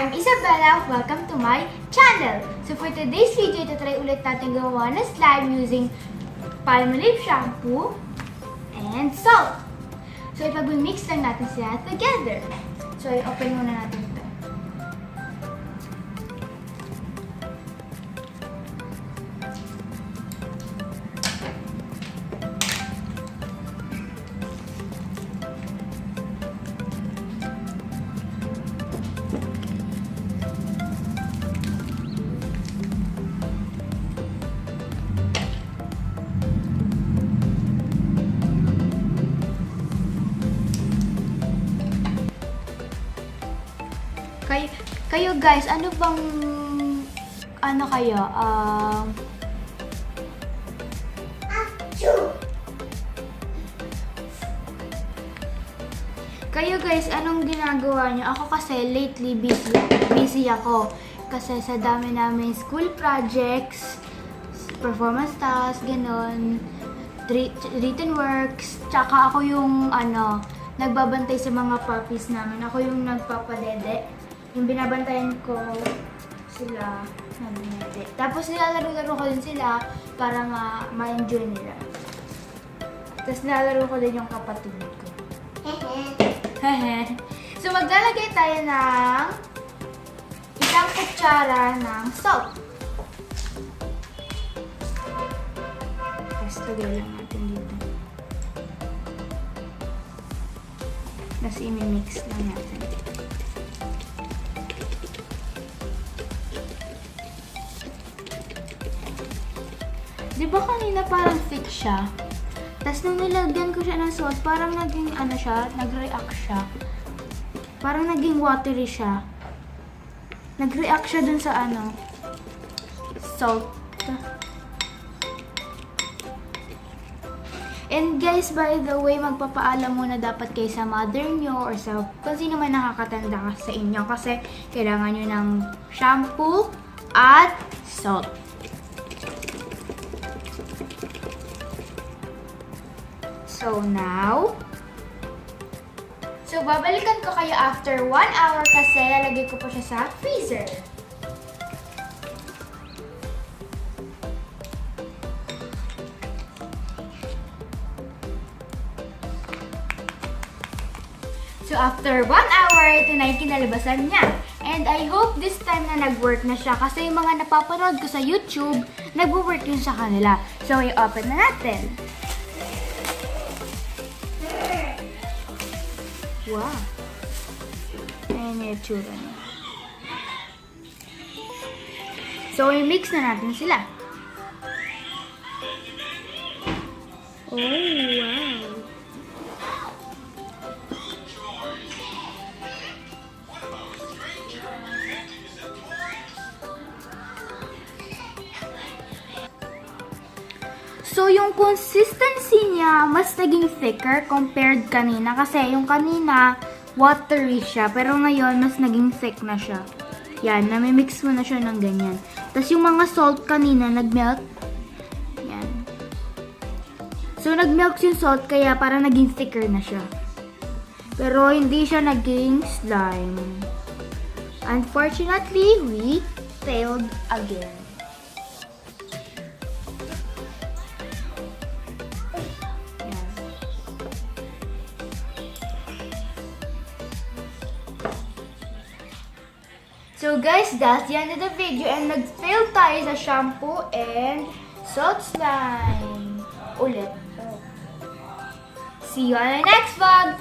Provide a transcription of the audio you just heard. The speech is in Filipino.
I'm Isabella. Welcome to my channel. So for today's video, try ulit natin gawa na slime using palmolive shampoo and salt. So ipag-mix lang natin sila together. So i-open muna natin ito. Kayo guys, ano bang Kayo guys, anong ginagawa niyo? Ako kasi lately busy ako kasi sa dami namin school projects, performance tasks, ganon, written works, tsaka ako yung nagbabantay sa mga puppies namin. Ako yung nagpapadede. Yung binabantayan ko sila na binete. Tapos nilalaro-laro ko din sila para ma-enjoy nila. Tapos nilalaro ko din yung kapatid ko. So maglalagay tayo ng isang kutsara ng salt. Tapos lagay lang natin dito. Tapos i-mix lang natin. Di ba kanina parang thick siya? Tapos nung nilagyan ko siya ng salt, parang naging nag-react siya. Parang naging watery siya. Nag-react siya dun sa salt. And guys, by the way, magpapaalam muna dapat kayo sa mother nyo or sa kung sino man nakakatanda sa inyo kasi kailangan nyo ng shampoo at salt. So now, babalikan ko kayo after 1 hour kasi lalagay ko po siya sa freezer. So after 1 hour, ito na yung kinalabasan niya. And I hope this time na nag-work na siya kasi yung mga napapanood ko sa YouTube, nag-work yun sa kanila. So i-open na natin. Wow! Ayan yung itsura niya. So, i-mix na natin sila. Oh, wow! So, yung consistency niya, mas naging thicker compared kanina. Kasi yung kanina, watery siya. Pero ngayon, mas naging thick na siya. Yan, namimix mo na siya ng ganyan. Tapos yung mga salt kanina, nag-melt. Yan. So, nag-melt yung salt, kaya parang naging thicker na siya. Pero, hindi siya naging slime. Unfortunately, we failed again. So guys, that's the end of the video and nag-fail tayo sa shampoo and salt slime. Ulit. See you on the next vlog!